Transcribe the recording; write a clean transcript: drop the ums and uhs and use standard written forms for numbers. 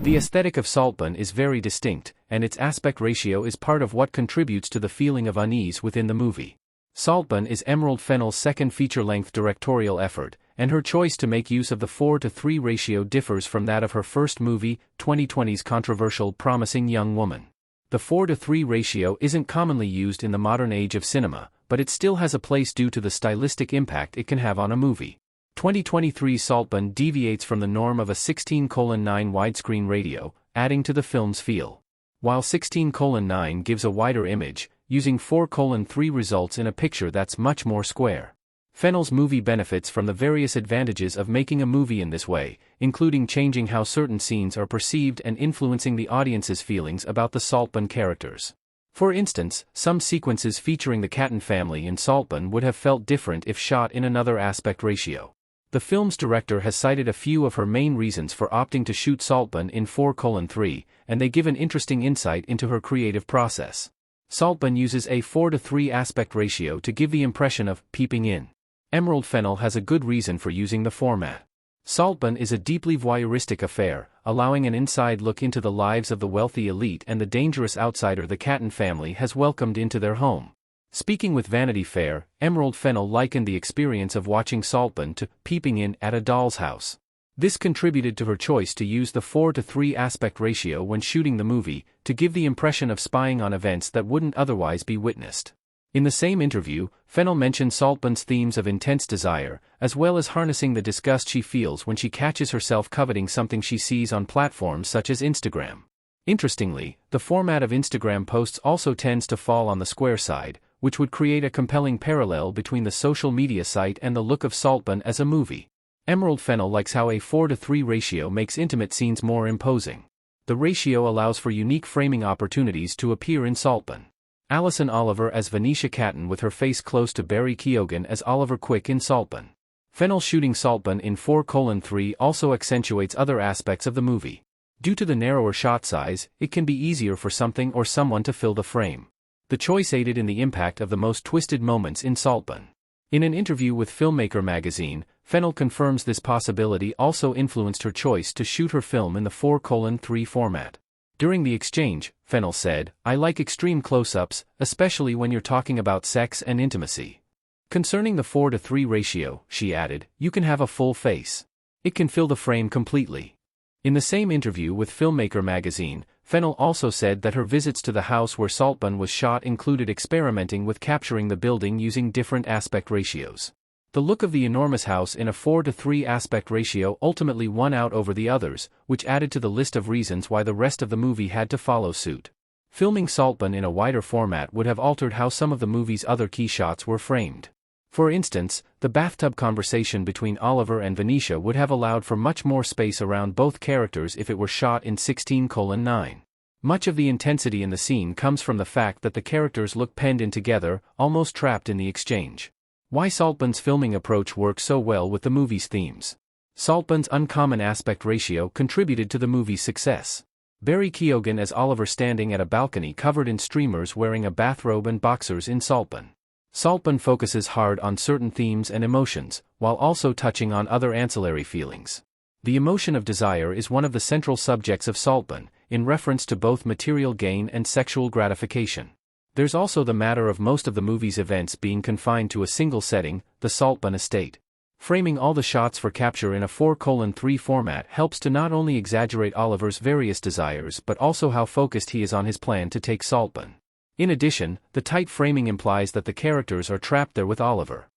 The aesthetic of Saltburn is very distinct, and its aspect ratio is part of what contributes to the feeling of unease within the movie. Saltburn is Emerald Fennell's second feature-length directorial effort, and her choice to make use of the 4:3 ratio differs from that of her first movie, 2020's controversial Promising Young Woman. The 4:3 ratio isn't commonly used in the modern age of cinema, but it still has a place due to the stylistic impact it can have on a movie. 2023's Saltburn deviates from the norm of a 16:9 widescreen radio, adding to the film's feel. While 16:9 gives a wider image, using 4:3 results in a picture that's much more square. Fennell's movie benefits from the various advantages of making a movie in this way, including changing how certain scenes are perceived and influencing the audience's feelings about the Saltburn characters. For instance, some sequences featuring the Catton family in Saltburn would have felt different if shot in another aspect ratio. The film's director has cited a few of her main reasons for opting to shoot Saltburn in 4:3, and they give an interesting insight into her creative process. Saltburn uses a 4:3 aspect ratio to give the impression of peeping in. Emerald Fennell has a good reason for using the format. Saltburn is a deeply voyeuristic affair, allowing an inside look into the lives of the wealthy elite and the dangerous outsider the Catton family has welcomed into their home. Speaking with Vanity Fair, Emerald Fennell likened the experience of watching Saltburn to peeping in at a doll's house. This contributed to her choice to use the 4:3 aspect ratio when shooting the movie, to give the impression of spying on events that wouldn't otherwise be witnessed. In the same interview, Fennell mentioned Saltburn's themes of intense desire, as well as harnessing the disgust she feels when she catches herself coveting something she sees on platforms such as Instagram. Interestingly, the format of Instagram posts also tends to fall on the square side, which would create a compelling parallel between the social media site and the look of Saltburn as a movie. Emerald Fennell likes how a 4:3 ratio makes intimate scenes more imposing. The ratio allows for unique framing opportunities to appear in Saltburn. Alison Oliver as Venetia Catton with her face close to Barry Keoghan as Oliver Quick in Saltburn. Fennell shooting Saltburn in 4:3 also accentuates other aspects of the movie. Due to the narrower shot size, it can be easier for something or someone to fill the frame. The choice aided in the impact of the most twisted moments in Saltburn. In an interview with Filmmaker magazine, Fennell confirms this possibility also influenced her choice to shoot her film in the 4:3 format. During the exchange, Fennell said, "I like extreme close-ups, especially when you're talking about sex and intimacy." Concerning the 4:3 ratio, she added, "You can have a full face. It can fill the frame completely." In the same interview with Filmmaker magazine, Fennell also said that her visits to the house where Saltburn was shot included experimenting with capturing the building using different aspect ratios. The look of the enormous house in a 4:3 aspect ratio ultimately won out over the others, which added to the list of reasons why the rest of the movie had to follow suit. Filming Saltburn in a wider format would have altered how some of the movie's other key shots were framed. For instance, the bathtub conversation between Oliver and Venetia would have allowed for much more space around both characters if it were shot in 16:9. Much of the intensity in the scene comes from the fact that the characters look penned in together, almost trapped in the exchange. Why Saltburn's filming approach works so well with the movie's themes. Saltburn's uncommon aspect ratio contributed to the movie's success. Barry Keoghan as Oliver standing at a balcony covered in streamers wearing a bathrobe and boxers in Saltburn. Saltburn focuses hard on certain themes and emotions, while also touching on other ancillary feelings. The emotion of desire is one of the central subjects of Saltburn, in reference to both material gain and sexual gratification. There's also the matter of most of the movie's events being confined to a single setting, the Saltburn estate. Framing all the shots for capture in a 4:3 format helps to not only exaggerate Oliver's various desires but also how focused he is on his plan to take Saltburn. In addition, the tight framing implies that the characters are trapped there with Oliver.